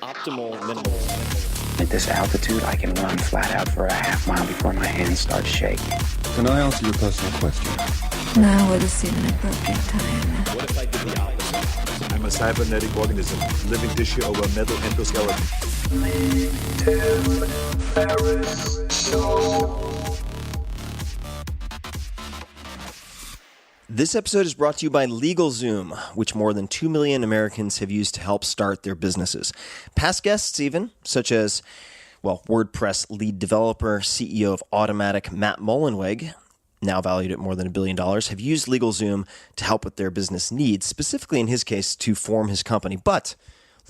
Optimal minimal. At this altitude, I can run flat out for a half mile before my hands start shaking. Can I answer your personal question? Now would seem an appropriate time. What if I did the opposite? I'm a cybernetic organism, living tissue over metal endoskeleton. Tim Ferriss Show. This episode is brought to you by LegalZoom, which more than 2 million Americans have used to help start their businesses. Past guests even, such as, WordPress lead developer, CEO of Automatic, Matt Mullenweg, now valued at more than $1 billion, have used LegalZoom to help with their business needs, specifically in his case to form his company. But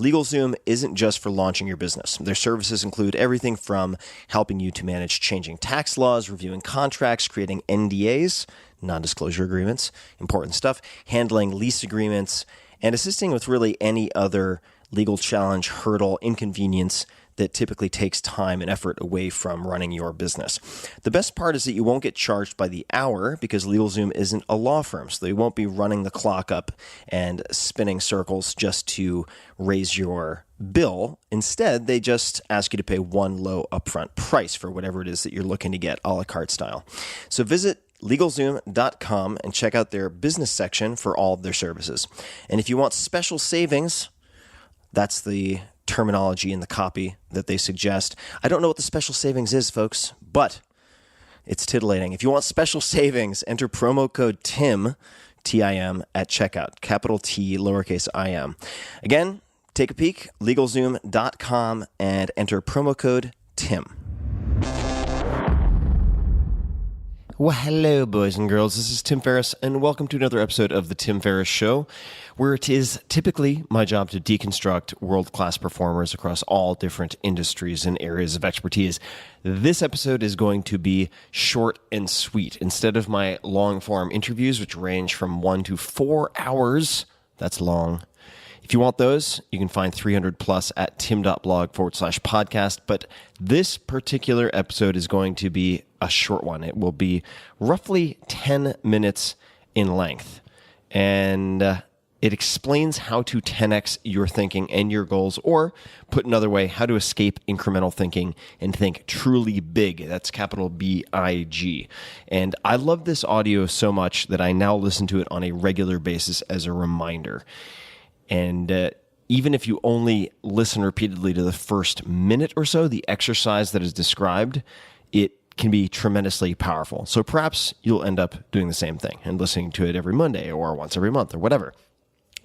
LegalZoom isn't just for launching your business. Their services include everything from helping you to manage changing tax laws, reviewing contracts, creating NDAs, non-disclosure agreements, important stuff, handling lease agreements, and assisting with really any other legal challenge, hurdle, inconvenience that typically takes time and effort away from running your business. The best part is that you won't get charged by the hour because LegalZoom isn't a law firm, so they won't be running the clock up and spinning circles just to raise your bill. Instead, they just ask you to pay one low upfront price for whatever it is that you're looking to get, a la carte style. So visit LegalZoom.com and check out their business section for all of their services. And if you want special savings, that's the terminology in the copy that they suggest. I don't know what the special savings is, folks, but it's titillating. If you want special savings, enter promo code TIM, T-I-M, at checkout, capital T, lowercase I-M. Again, take a peek, LegalZoom.com, and enter promo code TIM. Well, hello, boys and girls. This is Tim Ferriss, and welcome to another episode of The Tim Ferriss Show, where it is typically my job to deconstruct world-class performers across all different industries and areas of expertise. This episode is going to be short and sweet. Instead of my long-form interviews, which range from 1 to 4 hours, that's long. If you want those, you can find 300 plus at tim.blog/podcast. But this particular episode is going to be a short one. It will be roughly 10 minutes in length. And it explains how to 10x your thinking and your goals, or put another way, how to escape incremental thinking and think truly big. That's capital B-I-G. And I love this audio so much that I now listen to it on a regular basis as a reminder. And even if you only listen repeatedly to the first minute or so, the exercise that is described, it can be tremendously powerful. So perhaps you'll end up doing the same thing and listening to it every Monday or once every month or whatever.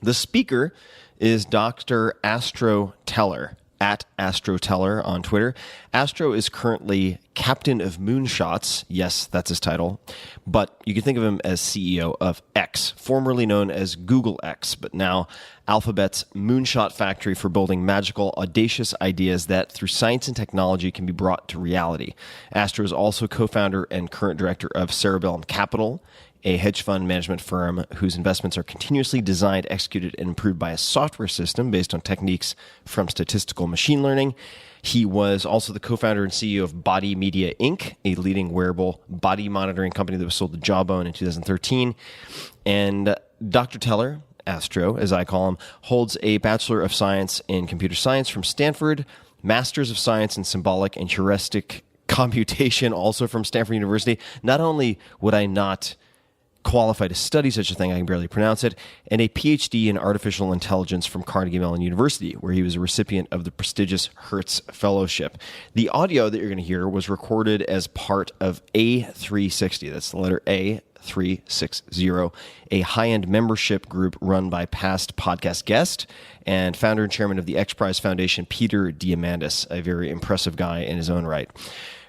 The speaker is Dr. Astro Teller, at Astro Teller on Twitter. Astro is currently Captain of Moonshots. Yes, that's his title. But you can think of him as CEO of X, formerly known as Google X, but now Alphabet's moonshot factory for building magical, audacious ideas that, through science and technology, can be brought to reality. Astro is also co-founder and current director of Cerebellum Capital, a hedge fund management firm whose investments are continuously designed, executed, and improved by a software system based on techniques from statistical machine learning. He was also the co-founder and CEO of Body Media Inc., a leading wearable body monitoring company that was sold to Jawbone in 2013. And Dr. Teller, Astro, as I call him, holds a Bachelor of Science in Computer Science from Stanford, Masters of Science in Symbolic and Heuristic Computation, also from Stanford University. Not only would I not qualified to study such a thing, I can barely pronounce it, and a PhD in artificial intelligence from Carnegie Mellon University, where he was a recipient of the prestigious Hertz Fellowship. The audio that you're going to hear was recorded as part of A360, that's the letter A, 360, a high-end membership group run by past podcast guest and founder and chairman of the X Prize Foundation, Peter Diamandis, a very impressive guy in his own right.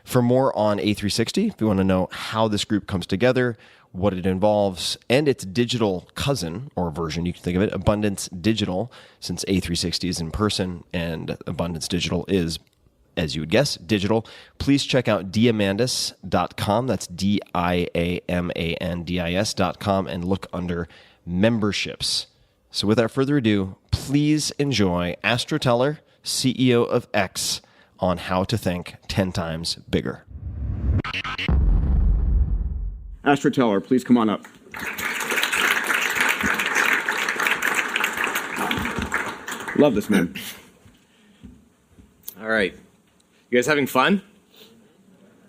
For more on A360, if you want to know how this group comes together, what it involves, and its digital cousin, or version, you can think of it, Abundance Digital, since A360 is in person and Abundance Digital is, as you would guess, digital. Please check out diamandis.com. That's DIAMANDIS.com, and look under memberships. So without further ado, please enjoy Astro Teller, CEO of X, on how to think 10 times bigger. Astro Teller, please come on up. Love this man. All right. You guys having fun?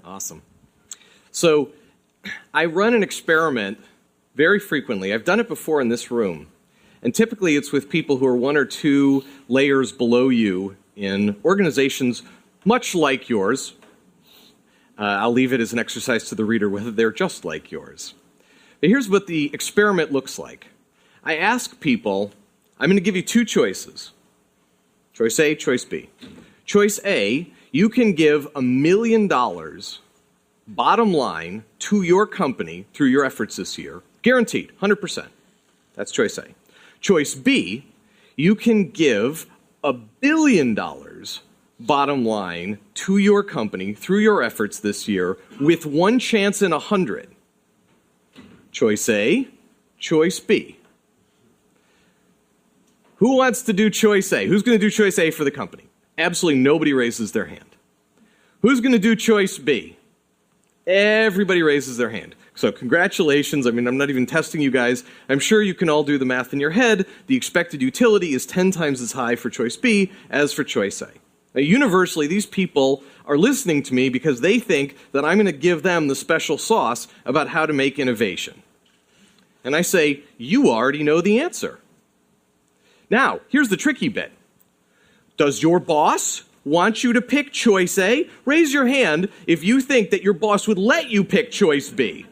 Awesome. So I run an experiment very frequently. I've done it before in this room. And typically it's with people who are 1 or 2 layers below you in organizations much like yours. I'll leave it as an exercise to the reader whether they're just like yours. But here's what the experiment looks like. I ask people, I'm going to give you 2 choices. Choice A, choice B. Choice A, you can give $1 million bottom line to your company through your efforts this year. Guaranteed, 100%. That's choice A. Choice B, you can give $1 billion bottom line to your company through your efforts this year with 1 chance in 100. Choice A, choice B. Who wants to do choice A? Who's going to do choice A for the company? Absolutely nobody raises their hand. Who's going to do choice B? Everybody raises their hand. So congratulations. I mean, I'm not even testing you guys. I'm sure you can all do the math in your head. The expected utility is 10 times as high for choice B as for choice A. Now, universally, these people are listening to me because they think that I'm going to give them the special sauce about how to make innovation. And I say, you already know the answer. Now, here's the tricky bit. Does your boss want you to pick choice A? Raise your hand if you think that your boss would let you pick choice B.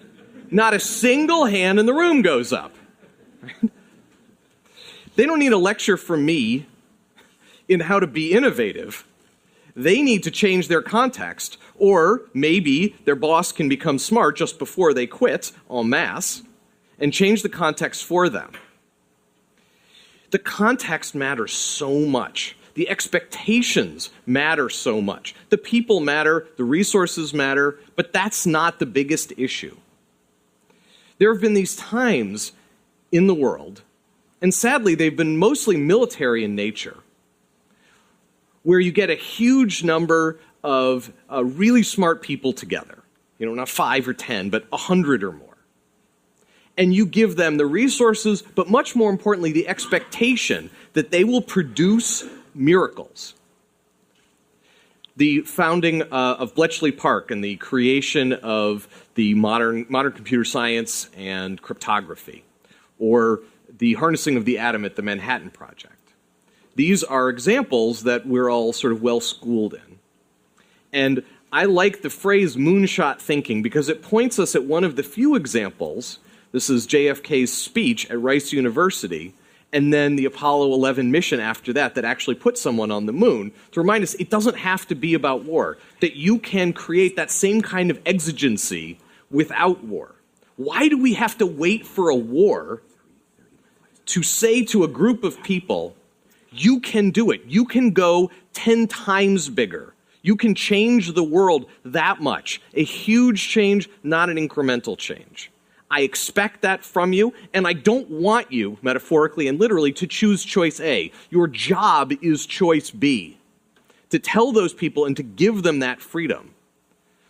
Not a single hand in the room goes up. They don't need a lecture from me in how to be innovative. They need to change their context, or maybe their boss can become smart just before they quit en masse and change the context for them. The context matters so much. The expectations matter so much. The people matter, the resources matter, but that's not the biggest issue. There have been these times in the world, and sadly they've been mostly military in nature, where you get a huge number of really smart people together. You know, not 5 or 10, but 100 or more. And you give them the resources, but much more importantly, the expectation that they will produce miracles. The founding of Bletchley Park and the creation of the modern computer science and cryptography, or the harnessing of the atom at the Manhattan Project. These are examples that we're all sort of well-schooled in. And I like the phrase moonshot thinking because it points us at one of the few examples. This is JFK's speech at Rice University, and then the Apollo 11 mission after that actually put someone on the moon to remind us it doesn't have to be about war, that you can create that same kind of exigency without war. Why do we have to wait for a war to say to a group of people, you can do it, you can go 10 times bigger, you can change the world that much, a huge change, not an incremental change. I expect that from you, and I don't want you, metaphorically and literally, to choose choice A. Your job is choice B, to tell those people and to give them that freedom.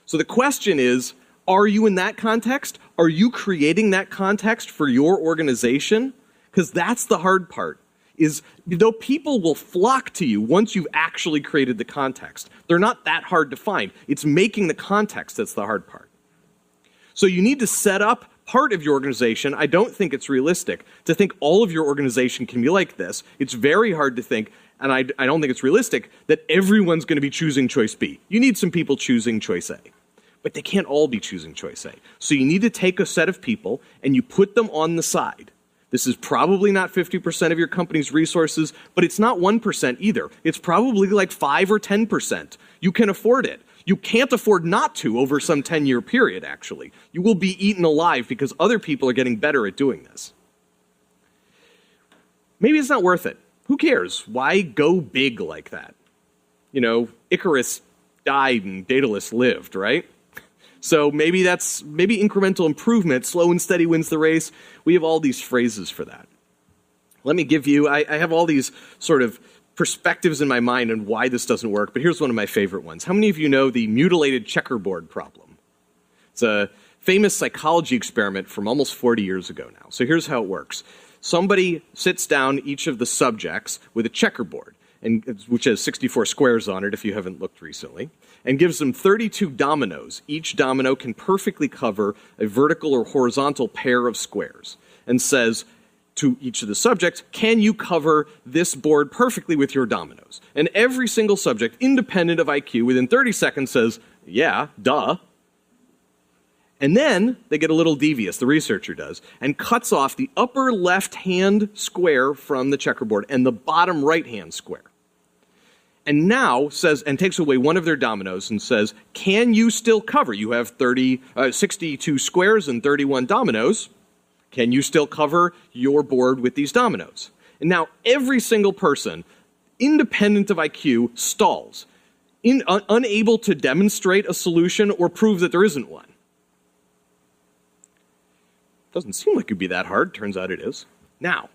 So the question is, are you in that context? Are you creating that context for your organization? Because that's the hard part, is though people will flock to you once you've actually created the context, they're not that hard to find. It's making the context that's the hard part. So you need to set up part of your organization. I don't think it's realistic to think all of your organization can be like this. It's very hard to think, and I don't think it's realistic, that everyone's going to be choosing choice B. You need some people choosing choice A. But they can't all be choosing choice A. So you need to take a set of people and you put them on the side. This is probably not 50% of your company's resources, but it's not 1% either. It's probably like 5 or 10%. You can afford it. You can't afford not to over some 10-year period, actually. You will be eaten alive because other people are getting better at doing this. Maybe it's not worth it. Who cares? Why go big like that? You know, Icarus died and Daedalus lived, right? So maybe incremental improvement, slow and steady wins the race. We have all these phrases for that. Let me give you, I have all these sort of perspectives in my mind on why this doesn't work, but here's one of my favorite ones. How many of you know the mutilated checkerboard problem? It's a famous psychology experiment from almost 40 years ago now. So here's how it works. Somebody sits down each of the subjects with a checkerboard, which has 64 squares on it if you haven't looked recently, and gives them 32 dominoes. Each domino can perfectly cover a vertical or horizontal pair of squares, and says to each of the subjects, can you cover this board perfectly with your dominoes? And every single subject, independent of IQ, within 30 seconds says, yeah, duh. And then they get a little devious, the researcher does, and cuts off the upper left-hand square from the checkerboard and the bottom right-hand square. And now says, and takes away one of their dominoes and says, can you still cover? You have 62 squares and 31 dominoes. Can you still cover your board with these dominoes? And now every single person, independent of IQ, stalls, unable to demonstrate a solution or prove that there isn't one. Doesn't seem like it'd be that hard. Turns out it is. Now,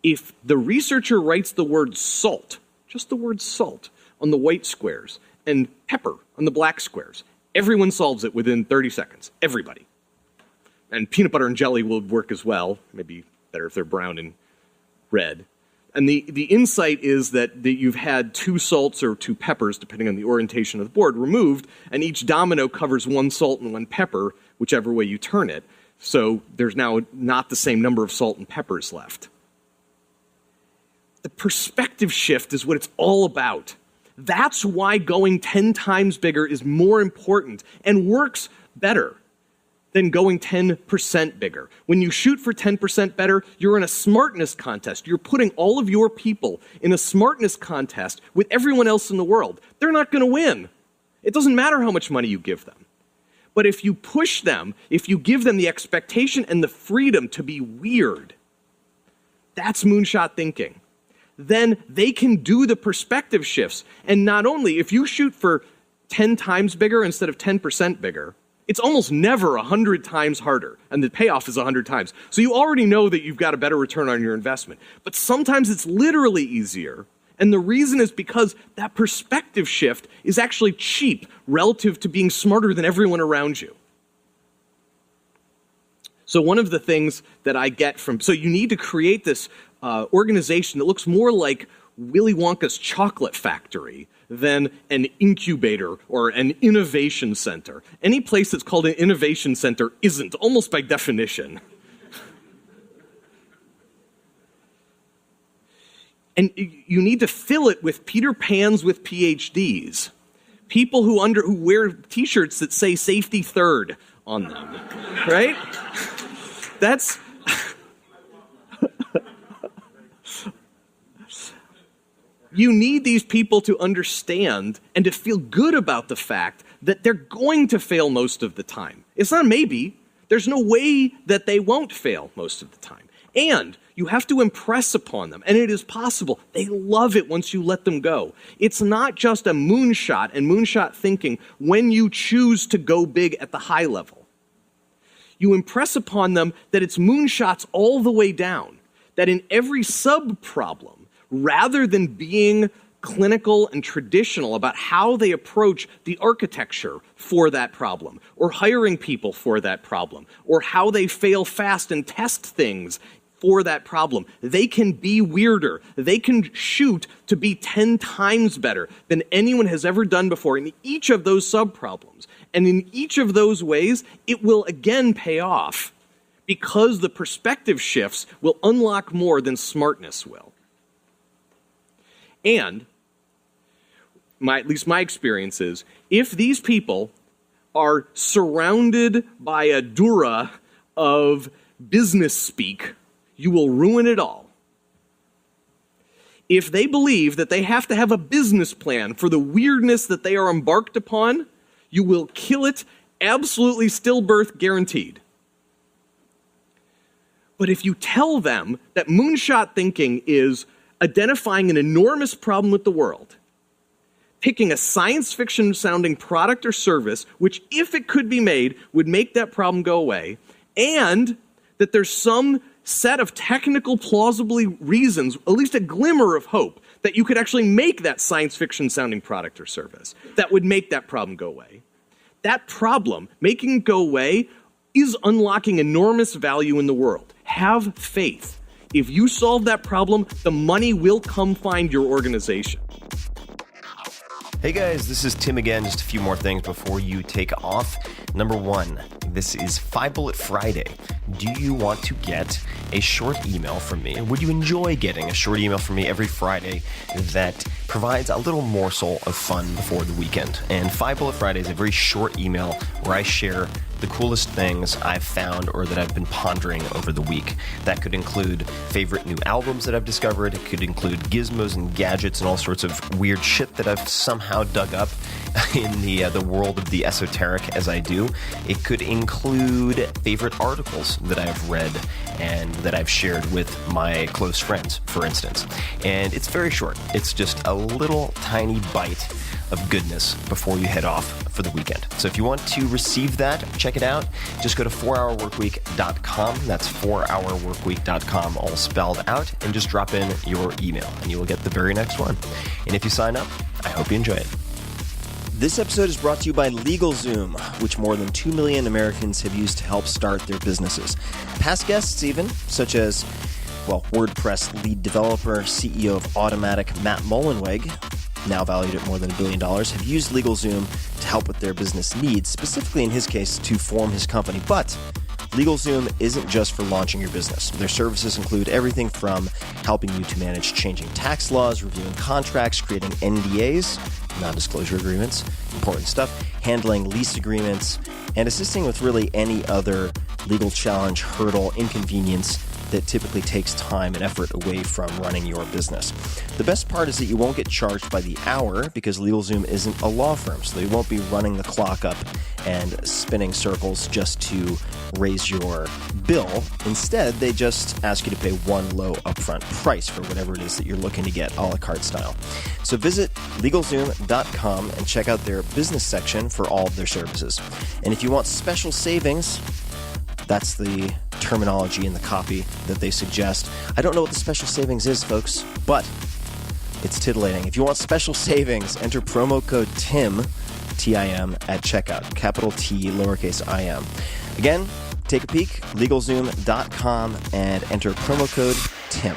if the researcher writes the word salt, just the word salt, on the white squares and pepper on the black squares, everyone solves it within 30 seconds. Everybody. And peanut butter and jelly will work as well. Maybe better if they're brown and red. And the insight is that you've had 2 salts or 2 peppers, depending on the orientation of the board, removed, and each domino covers 1 salt and 1 pepper, whichever way you turn it. So there's now not the same number of salt and peppers left. The perspective shift is what it's all about. That's why going 10 times bigger is more important and works better than going 10% bigger. When you shoot for 10% better, you're in a smartness contest. You're putting all of your people in a smartness contest with everyone else in the world. They're not going to win. It doesn't matter how much money you give them. But if you push them, if you give them the expectation and the freedom to be weird, that's moonshot thinking. Then they can do the perspective shifts. And not only, if you shoot for 10 times bigger instead of 10% bigger, it's almost never 100 times harder, and the payoff is 100 times. So you already know that you've got a better return on your investment. But sometimes it's literally easier, and the reason is because that perspective shift is actually cheap relative to being smarter than everyone around you. So one of the things that I get from, so you need to create this organization that looks more like Willy Wonka's chocolate factory than an incubator or an innovation center. Any place that's called an innovation center isn't, almost by definition. And you need to fill it with Peter Pans with PhDs. People who wear t-shirts that say safety third on them, right? That's... You need these people to understand and to feel good about the fact that they're going to fail most of the time. It's not maybe. There's no way that they won't fail most of the time. And you have to impress upon them, and it is possible. They love it once you let them go. It's not just a moonshot and moonshot thinking when you choose to go big at the high level. You impress upon them that it's moonshots all the way down, that in every sub-problem, rather than being clinical and traditional about how they approach the architecture for that problem, or hiring people for that problem, or how they fail fast and test things for that problem, they can be weirder. They can shoot to be 10 times better than anyone has ever done before in each of those sub-problems. And in each of those ways, it will again pay off because the perspective shifts will unlock more than smartness will. And, at least my experience is, if these people are surrounded by a dura of business speak, you will ruin it all. If they believe that they have to have a business plan for the weirdness that they are embarked upon, you will kill it, absolutely stillbirth guaranteed. But if you tell them that moonshot thinking is identifying an enormous problem with the world, picking a science fiction sounding product or service, which if it could be made, would make that problem go away, and that there's some set of technical plausibly reasons, at least a glimmer of hope, that you could actually make that science fiction sounding product or service that would make that problem go away. That problem, making it go away, is unlocking enormous value in the world. Have faith. If you solve that problem, the money will come find your organization. Hey guys, this is Tim again. Just a few more things before you take off. Number one, this is 5 Bullet Friday. Do you want to get a short email from me? Would you enjoy getting a short email from me every Friday that provides a little morsel of fun before the weekend? And 5 Bullet Friday is a very short email where I share the coolest things I've found or that I've been pondering over the week. That could include favorite new albums that I've discovered. It could include gizmos and gadgets and all sorts of weird shit that I've somehow dug up in the world of the esoteric as I do. It could include favorite articles that I've read and that I've shared with my close friends, for instance. And it's very short. It's just a little tiny bite of goodness before you head off for the weekend. So if you want to receive that, check it out. Just go to 4hourworkweek.com. That's 4hourworkweek.com, all spelled out, and just drop in your email, and you will get the very next one. And if you sign up, I hope you enjoy it. This episode is brought to you by LegalZoom, which more than 2 million Americans have used to help start their businesses. Past guests even, such as, WordPress lead developer, CEO of Automatic, Matt Mullenweg, now valued at more than $1 billion, have used LegalZoom to help with their business needs, specifically in his case to form his company. But LegalZoom isn't just for launching your business. Their services include everything from helping you to manage changing tax laws, reviewing contracts, creating NDAs, non-disclosure agreements, important stuff, handling lease agreements, and assisting with really any other legal challenge, hurdle, inconvenience that typically takes time and effort away from running your business. The best part is that you won't get charged by the hour because LegalZoom isn't a law firm, so they won't be running the clock up and spinning circles just to raise your bill. Instead, they just ask you to pay one low upfront price for whatever it is that you're looking to get, a la carte style. So visit LegalZoom.com and check out their business section for all of their services. And if you want special savings, that's the terminology in the copy that they suggest. I don't know what the special savings is, folks, but it's titillating. If you want special savings, enter promo code TIM, T-I-M, at checkout. Capital T, lowercase I-M. Again, take a peek, LegalZoom.com, and enter promo code TIM.